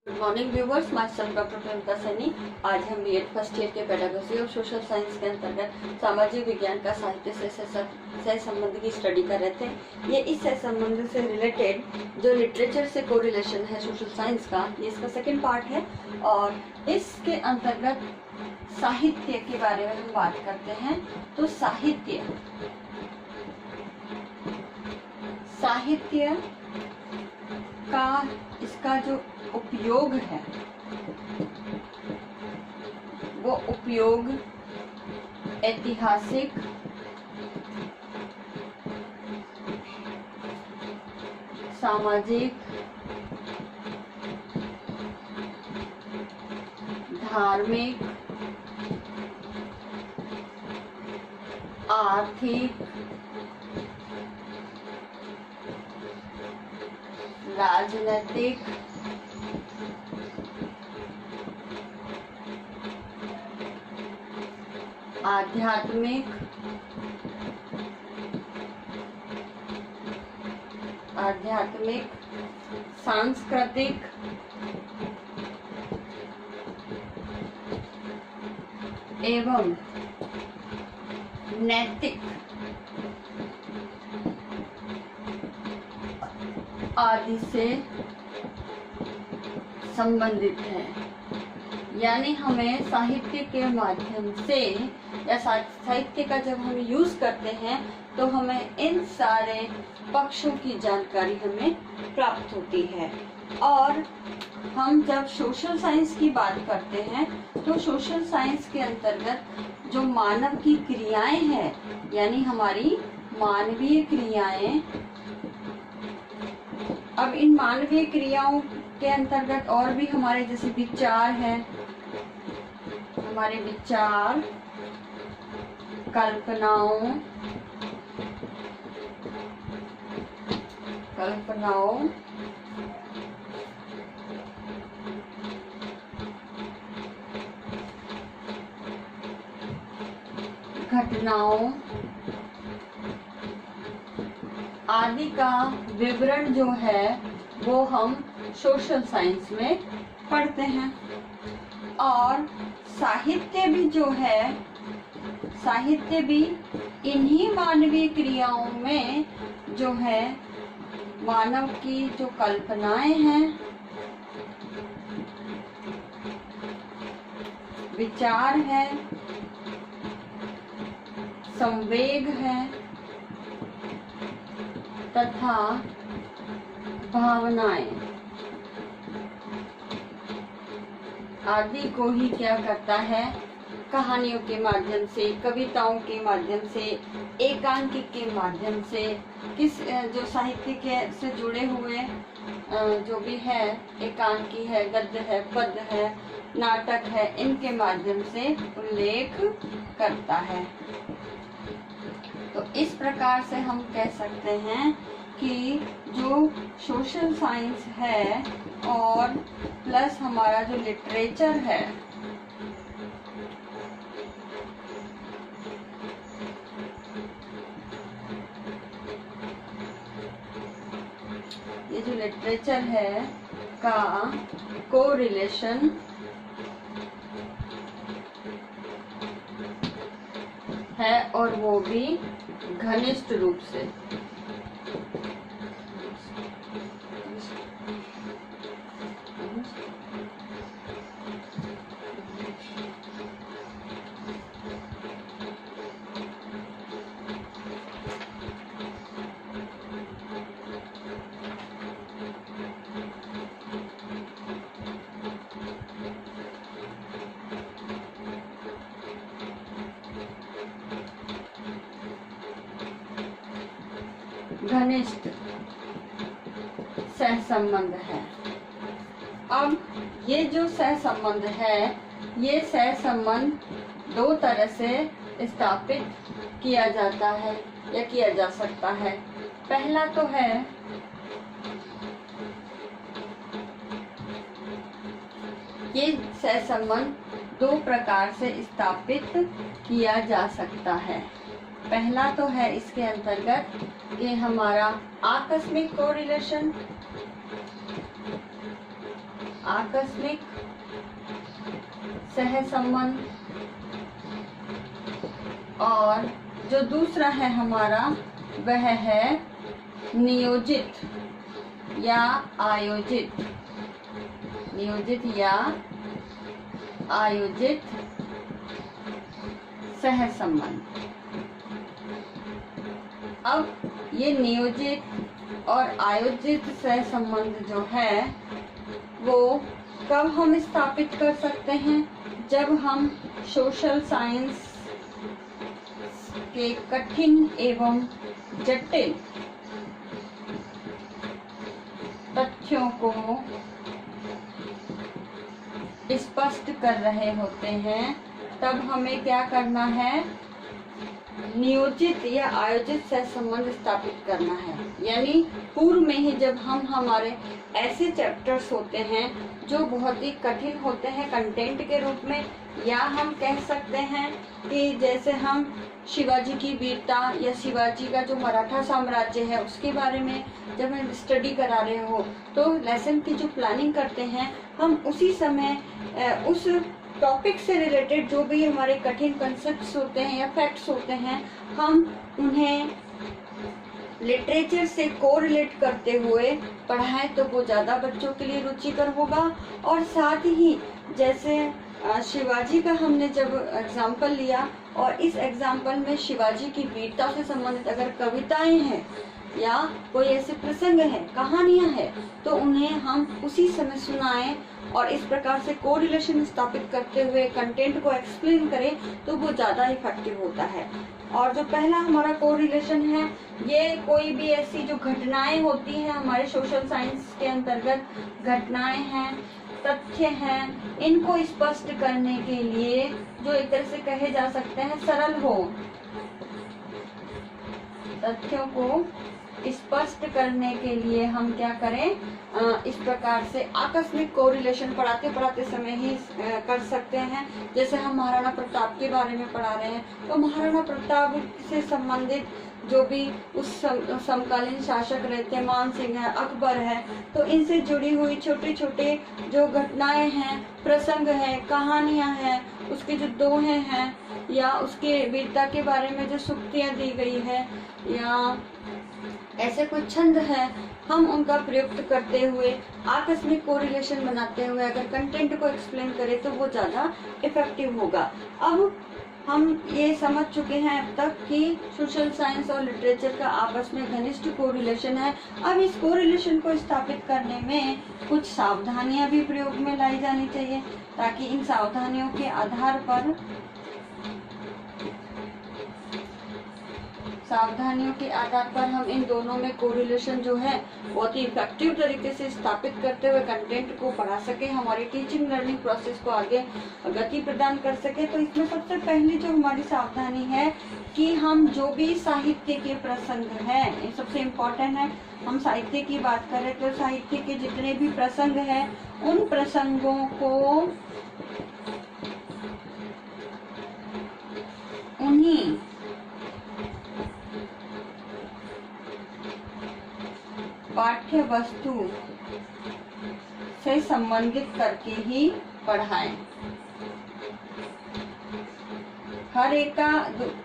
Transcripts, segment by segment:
Good morning viewers, my self doctor Priyanka Saini. आज हम BEd first year के पेडागोजी और सोशल साइंस के अंतर्गत सामाजिक विज्ञान का साहित्य से सह संबंध की स्टडी कर रहे थे। ये इस सह संबंध से रिलेटेड जो लिटरेचर से कोरिलेशन है सोशल साइंस का, ये इसका सेकंड पार्ट है और इसके अंतर्गत साहित्य के बारे में हम बात करते हैं। तो साहित्य का इसका जो उपयोग है वो उपयोग ऐतिहासिक, सामाजिक, धार्मिक, आर्थिक, राजनीतिक, आध्यात्मिक, सांस्कृतिक एवं नैतिक आदि से संबंधित है। यानी हमें साहित्य के माध्यम से या साहित्य का जब हम यूज करते हैं तो हमें इन सारे पक्षों की जानकारी हमें प्राप्त होती है। और हम जब सोशल साइंस की बात करते हैं तो सोशल साइंस के अंतर्गत जो मानव की क्रियाएं हैं, यानी हमारी मानवीय क्रियाएं, अब इन मानवीय क्रियाओं के अंतर्गत और भी हमारे जैसे विचार हैं, हमारे विचार, कल्पनाओं, घटनाओं आदि का विवरण जो है वो हम सोशल साइंस में पढ़ते हैं। और साहित्य भी जो है, साहित्य भी इन्हीं मानवीय क्रियाओं में जो है मानव की जो कल्पनाएं हैं, विचार है, संवेग है तथा भावनाएं आदि को ही क्या करता है, कहानियों के माध्यम से, कविताओं के माध्यम से, एकांकिक के माध्यम से, किस जो साहित्य के से जुड़े हुए जो भी है, एकांकी है, गद्य है, पद्य है, नाटक है, इनके माध्यम से उल्लेख करता है। तो इस प्रकार से हम कह सकते हैं कि जो सोशल साइंस है और प्लस हमारा जो लिटरेचर है, ये जो लिटरेचर है का कोरिलेशन है और वो भी घनिष्ठ रूप से। घनिष्ठ सहसंबंध है। अब ये जो सहसंबंध है, ये सहसंबंध दो तरह से स्थापित किया जाता है या किया जा सकता है। पहला तो है ये सहसंबंध दो प्रकार से स्थापित किया जा सकता है। पहला तो है इसके अंतर्गत कि हमारा आकस्मिक कोरिलेशन, आकस्मिक सहसंबंध, और जो दूसरा है हमारा वह है नियोजित या आयोजित, नियोजित या आयोजित सहसंबंध। अब ये नियोजित और आयोजित सहसंबंध जो है वो कब हम स्थापित कर सकते हैं? जब हम सोशल साइंस के कठिन एवं जटिल तथ्यों को स्पष्ट कर रहे होते हैं, तब हमें क्या करना है? नियोजित या आयोजित सहसंबंध स्थापित करना है। यानी पूर्व में ही जब हम हमारे ऐसे चैप्टर्स होते हैं जो बहुत ही कठिन होते हैं कंटेंट के रूप में, या हम कह सकते हैं कि जैसे हम शिवाजी की वीरता या शिवाजी का जो मराठा साम्राज्य है उसके बारे में जब हम स्टडी करा रहे हो तो लेसन की जो प्लानिंग करते हैं हम उसी समय उस टॉपिक से रिलेटेड जो भी हमारे कठिन कंसेप्ट्स होते हैं या फैक्ट्स होते हैं हम उन्हें लिटरेचर से कोरिलेट करते हुए पढ़ाएं तो वो ज़्यादा बच्चों के लिए रुचिकर होगा। और साथ ही जैसे शिवाजी का हमने जब एग्जाम्पल लिया और इस एग्जाम्पल में शिवाजी की वीरता से संबंधित अगर कविताएं हैं या कोई ऐसे प्रसंग है, कहानियां हैं, तो उन्हें हम उसी समय सुनाएं और इस प्रकार से कोरिलेशन स्थापित करते हुए कंटेंट को एक्सप्लेन करें तो वो ज़्यादा इफेक्टिव होता है। और जो पहला हमारा कोरिलेशन है, ये कोई भी ऐसी जो घटनाएं होती हैं हमारे सोशल साइंस के अंतर्गत, घटनाएं हैं, तथ्य हैं, इनको स्पष्ट करने के लिए जो एक तरह से कहे जा सकते हैं सरल हो, तथ्यों को स्पष्ट करने के लिए हम क्या करें? इस प्रकार से आकस्मिक कोरिलेशन पढ़ाते पढ़ाते समय ही कर सकते हैं। जैसे हम महाराणा प्रताप के बारे में पढ़ा रहे हैं तो महाराणा प्रताप से संबंधित जो भी उस समकालीन शासक रहते हैं, मान सिंह है, अकबर है, तो इनसे जुड़ी हुई छोटे छोटे जो घटनाएं हैं, प्रसंग हैं, कहानियां हैं, उसके जो दोहे हैं या उसके वीरता के बारे में जो सूक्तियां दी गई है या ऐसे कोई छंद है, हम उनका प्रयुक्त करते हुए आकस्मिक कोरिलेशन बनाते हुए अगर कंटेंट को एक्सप्लेन करें तो वो ज़्यादा इफेक्टिव होगा। अब हम ये समझ चुके हैं अब तक कि सोशल साइंस और लिटरेचर का आपस में घनिष्ठ कोरिलेशन है। अब इस कोरिलेशन को स्थापित करने में कुछ सावधानियां भी प्रयोग में लाई जानी चाहिए ताकि इन सावधानियों के आधार पर हम इन दोनों में कोरिलेशन जो है बहुत ही इफेक्टिव तरीके से स्थापित करते हुए कंटेंट को पढ़ा सके, हमारी टीचिंग लर्निंग प्रोसेस को आगे गति प्रदान कर सके। तो इसमें सबसे पहली जो हमारी सावधानी है कि हम जो भी साहित्य के प्रसंग हैं, ये सबसे इम्पोर्टेंट है। हम साहित्य की बात करें तो साहित्य के जितने भी प्रसंग हैं उन प्रसंगों को उन्हीं पाठ्य वस्तु से संबंधित करके ही पढ़ाएं। हर एक का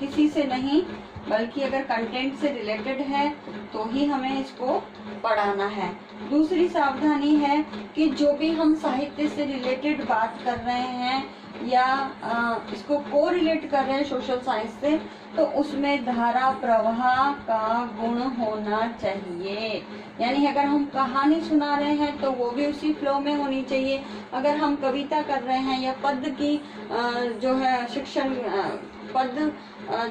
किसी से नहीं, बल्कि अगर कंटेंट से रिलेटेड है तो ही हमें इसको पढ़ाना है। दूसरी सावधानी है कि जो भी हम साहित्य से रिलेटेड बात कर रहे हैं या इसको कोरिलेट कर रहे हैं सोशल साइंस से, तो उसमें धारा प्रवाह का गुण होना चाहिए। यानी अगर हम कहानी सुना रहे हैं तो वो भी उसी फ्लो में होनी चाहिए। अगर हम कविता कर रहे हैं या पद की जो है शिक्षण पद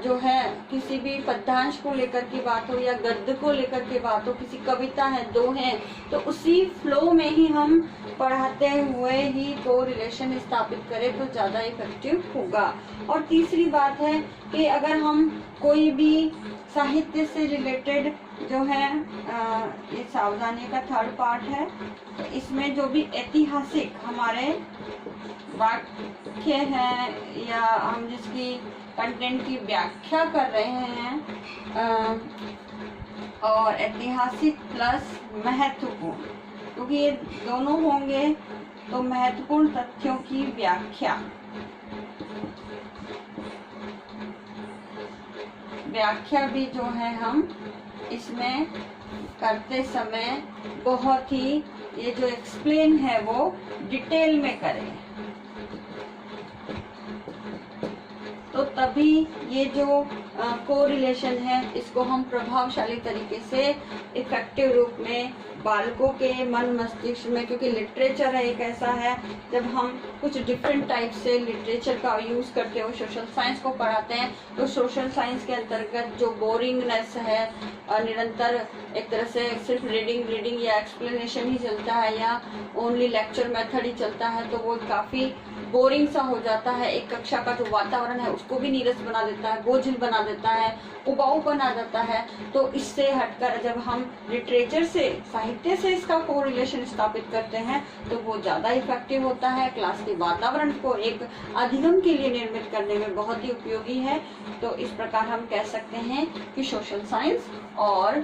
जो है किसी भी पद्यांश को लेकर की बात हो या गद्य को लेकर के बात हो, किसी कविता है, दोहे, तो उसी फ्लो में ही हम पढ़ाते हुए ही कोरिलेशन स्थापित करें तो ज़्यादा इफेक्टिव होगा। और तीसरी बात है कि अगर हम कोई भी साहित्य से रिलेटेड जो है ये सावधानी का थर्ड पार्ट है, तो इसमें जो भी ऐतिहासिक हमारे वाक्य हैं या हम जिसकी कंटेंट की व्याख्या कर रहे हैं और ऐतिहासिक प्लस महत्वपूर्ण, क्योंकि ये दोनों होंगे तो महत्वपूर्ण तथ्यों की व्याख्या भी जो है हम इसमें करते समय बहुत ही ये जो एक्सप्लेन है वो डिटेल में करें, तो तभी ये जो कोरिलेशन है इसको हम प्रभावशाली तरीके से इफेक्टिव रूप में बालकों के मन मस्तिष्क में, क्योंकि लिटरेचर है एक ऐसा है जब हम कुछ डिफरेंट टाइप से लिटरेचर का यूज करते हो सोशल साइंस को पढ़ाते हैं, तो सोशल साइंस के अंतर्गत जो बोरिंगनेस है निरंतर एक तरह से सिर्फ रीडिंग या एक्सप्लेनेशन ही चलता है या ओनली लेक्चर मेथड ही चलता है, तो वो काफी बोरिंग सा हो जाता है। एक कक्षा का जो वातावरण है उसको भी नीरस बना देता है, बोझिल बना देता है, उबाऊ बना देता है। तो इससे हटकर जब हम लिटरेचर से, साहित्य से इसका कोरिलेशन स्थापित करते हैं तो वो ज्यादा इफेक्टिव होता है, क्लास के वातावरण को एक अधिगम के लिए निर्मित करने में बहुत ही उपयोगी है। तो इस प्रकार हम कह सकते हैं कि सोशल साइंस और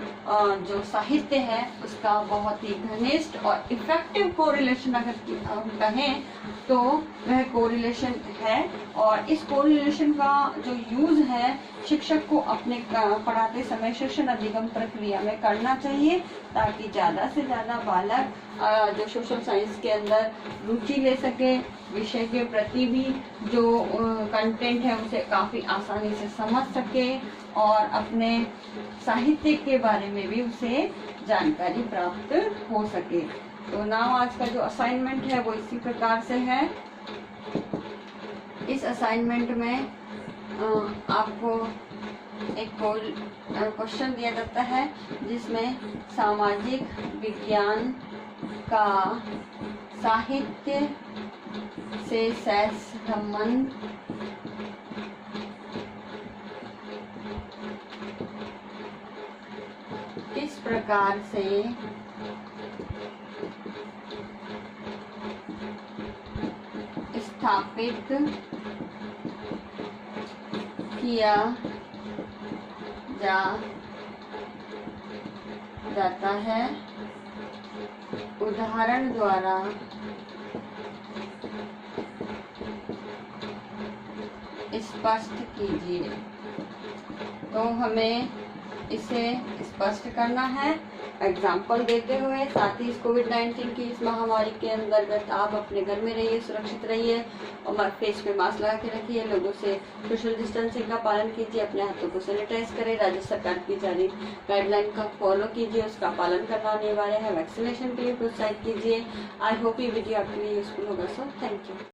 जो साहित्य है उसका बहुत ही घनिष्ठ और इफेक्टिव कोरिलेशन अगर हम कहें तो वह कोरिलेशन है। और इस कोरिलेशन का जो यूज है शिक्षक को अपने पढ़ाते समय शिक्षण अधिगम प्रक्रिया में करना चाहिए, ताकि ज्यादा से ज्यादा बालक जो सोशल साइंस के अंदर रुचि ले सके, विषय के प्रति भी जो कंटेंट है उसे काफी आसानी से समझ सके और अपने साहित्य के बारे में भी उसे जानकारी प्राप्त हो सके। तो नाउ आज का जो असाइनमेंट है वो इसी प्रकार से है। इस असाइनमेंट में आपको एक क्वेश्चन दिया जाता है जिसमें सामाजिक विज्ञान का साहित्य से संबंध किस प्रकार से स्थापित किया जाता है, उदाहरण द्वारा स्पष्ट कीजिए। तो हमें इसे स्पष्ट करना है एग्जाम्पल देते हुए, साथ ही इस कोविड-19 की इस महामारी के अंतर्गत आप अपने घर में रहिए, सुरक्षित रहिए और फेस पे मास्क लगा के रखिए, लोगों से सोशल डिस्टेंसिंग का पालन कीजिए, अपने हाथों को सैनिटाइज करें, राज्य सरकार की जारी गाइडलाइन का फॉलो कीजिए, उसका पालन करना अनिवार्य है, वैक्सीनेशन के लिए प्रोत्साहित कीजिए। आई होप ये वीडियो आपके लिए यूजफुल होगा। So thank you.